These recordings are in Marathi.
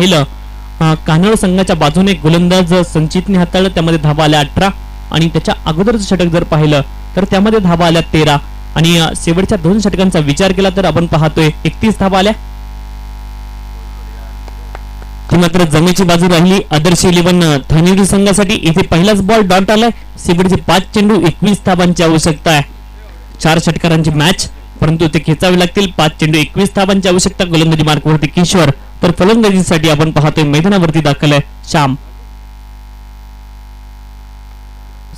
पाहिलं कान्होड संघाच्या बाजूने गोलंदाज संचितने हाताळलं, त्यामध्ये धावा आल्या 18 आणि त्याच्या अगोदरचं षटक जर पाहिलं तर त्यामध्ये धावा आल्या 13 आणि शेवटच्या 2 षटकांचा विचार केला तर आपण पाहतोय 31 धावा आल्या. ती मात्र जमेची बाजू राहिली आदर्श 11 धानिवडी संघासाठी. इथे पहिलाच बॉल डॉट आलाय. शेवटचे 5 चेंडू 21 धावांची आवश्यकता आहे. 4 षटकारांची मॅच, परंतु ते खेचावे लागतील. 5 चेंडू 21 धावांची आवश्यकता. गोलंदाजी मार्कवरती किशोर, तर फलंदाजीसाठी आपण पाहतोय मैदानावरती दाखल आहे श्याम.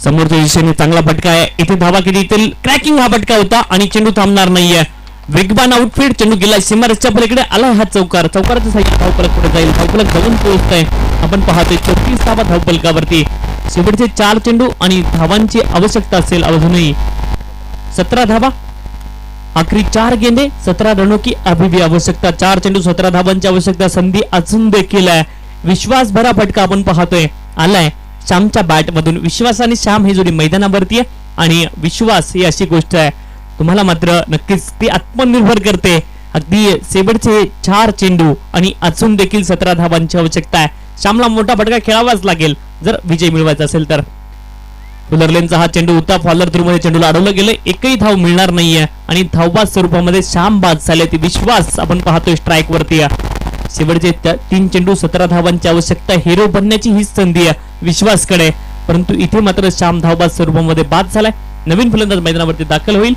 समोरच्या दिशेने चांगला फटका आहे. इथे धावा किती येतील? क्रॅकिंग हा फटका होता आणि चेंडू थांबणार नाहीये. वेगवान आउटफील्ड, चेंडू गेला सीमारेषच्या पलीकडे. आला हा चौकाराच्या साह्याने धावफलक पुढे जाईल. धावफलक जाऊन पोहोचतंय. आपण पाहतोय 34 धावा धावफलकावरती. शेवटचे 4 चेंडू आणि धावांची आवश्यकता असेल अजूनही 17 धावा. आखरी 4 गेंदे 17 रनों की अभी भी आवश्यकता. 4 चेंडू 17 धावांची आवश्यकता. संधी अजून देखील आहे. विश्वास भरा फटका आपण पाहतोय आलाय श्यामच्या बॅट मधून. विश्वास आणि श्याम ही जोडी मैदानावरती आहे आणि विश्वास ही अशी गोष्ट आहे तुम्हाला मात्र नक्कीच ती आत्मनिर्भर करते. अगदी शेवटचे 4 चेंडू आणि अजून देखील 17 धावांची आवश्यकता आहे. श्यामला मोठा फटका खेळावाच लागेल जर विजय मिळवायचा असेल तर. फुलरलेनचा हा चेंडू होता. फॉलर थ्रू मध्ये चेंडूला अडवलं गेलं. एकही धाव मिळणार नाहीये आणि धावबाद स्वरूपामध्ये श्याम बाद झाले. ती विश्वास आपण पाहतोय स्ट्राईक वरती. शेवटचे 3 चेंडू 17 धावांची आवश्यकता. हिरो बनण्याची हीच संधी आहे विश्वासकडे, परंतु इथे मात्र श्याम धावबाद स्वरूपामध्ये बाद झालाय. नवीन फलंदाज मैदानावरती दाखल होईल.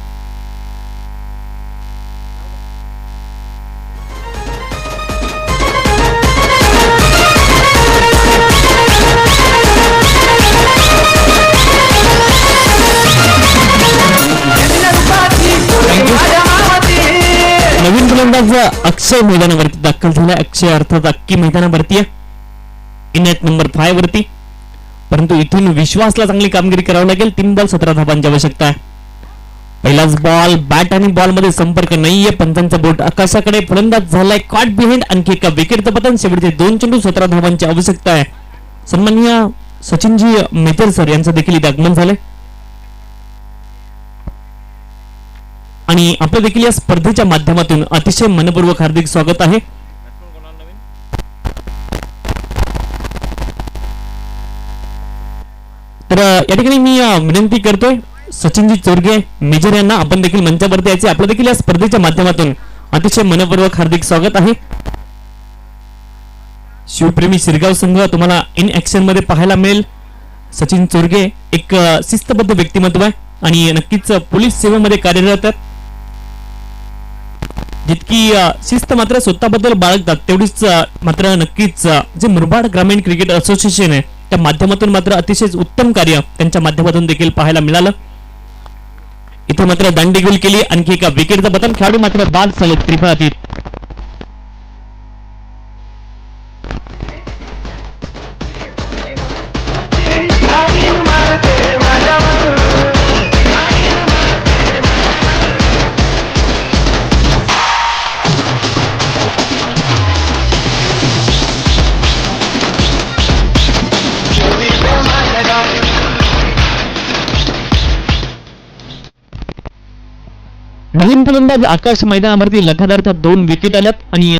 नवीन फलंदाज अक्षय मैदानावरती दाखल झालाय. अक्षय अर्थात अक्की मैदानावरती आहे इनेट नंबर 5 वरती, परंतु इथून विश्वासला चांगली कामगिरी करावी लागेल. 3 बॉल 17 धावांची आवश्यकता आहे. पहिलाच बॉल, बॅट आणि बॉल मध्ये संपर्क नाहीये. पंचांचा बोट आकाशाकडे. फलंदाज झालाय कॉट बिहाइंड. आणखी एका विकेटचं पतन. शेवटचे 2 चेंडू 17 धावांची आवश्यकता आहे. सन्माननीय सचिनजी मेहतर सर यांचं देखील इथे आगमन झालंय आणि आपलं देखील या स्पर्धेच्या माध्यमातून अतिशय मनपूर्वक हार्दिक स्वागत आहे. तर या ठिकाणी मी विनंती करतोय सचिनजी चोरगे मेजर यांना आपण देखील मंचावरती यायचे. आपलं देखील या स्पर्धेच्या माध्यमातून अतिशय मनपूर्वक हार्दिक स्वागत आहे. शिवप्रेमी शिरगाव संघ तुम्हाला इन ऍक्शन मध्ये पाहायला मिळेल. सचिन चोरगे एक शिस्तबद्ध व्यक्तिमत्व आहे आणि नक्कीच पोलीस सेवेमध्ये कार्यरत आहेत. जितकी शिस्त मात्र स्वतःबद्दल बाळगतात तेवढीच मात्र नक्कीच जे मुरबाड ग्रामीण क्रिकेट असोसिएशन आहे त्या माध्यमातून मात्र अतिशय उत्तम कार्य त्यांच्या माध्यमातून देखील पाहायला मिळालं. इथे मात्र दांडीगोल केली. आणखी एका विकेटचं पतन. खेळाडू मात्र बाद झाले त्रिफळातीत. नवीन फलंदाज आकाश मैदानावरती लगातारच्या 2 विकेट आल्यात आणि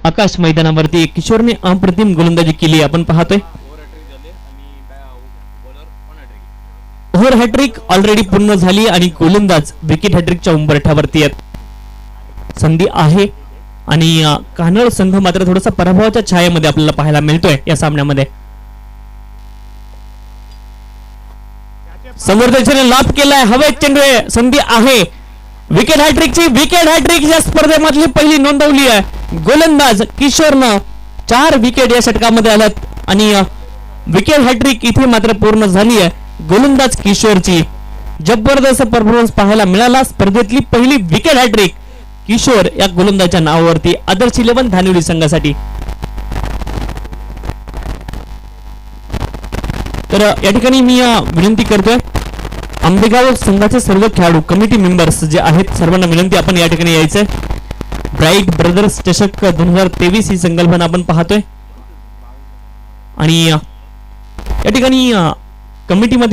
आकाश मैदानावरती किशोरने अप्रतिम गोलंदाजी केली आपण पाहतोय. ओव्हर हॅट्रिक ऑलरेडी पूर्ण झाली आणि गोलंदाज विकेट हॅट्रिकच्या उंबरठ्यावरती आहेत. संधी आहे आणि कान्होड संघ मात्र थोडासा पराभवाच्या छायेमध्ये आपल्याला पाहायला मिळतोय या सामन्यामध्ये. समोरच्याने लाभ केलाय. हवेत चेंडू आहे. संधी आहे. विकेट हॅट्रिक या स्पर्धेमधली पहिली नोंदवली आहे. गोलंदाज किशोरनं 4 विकेट या षटकामध्ये आल्यात आणि विकेट हॅट्रिक इथे मात्र पूर्ण झाली आहे. गोलंदाज किशोरची जबरदस्त परफॉर्मन्स पाहायला मिळाला. स्पर्धेतली पहिली विकेट हॅट्रिक किशोर या गोलंदाजाच्या नावावरती आदर्श 11 धानिवडी संघासाठी. तर या ठिकाणी मी विनंती करतोय आंबेगाव संघाचे सर्व खेळाडू कमिटी मेंबर्स जे आहेत सर्वांना विनंती आपण या ठिकाणी यायचंय. ब्राईट ब्रदर्स चषक 2023 ही संकल्पना आपण पाहतोय आणि या ठिकाणी कमिटीमध्ये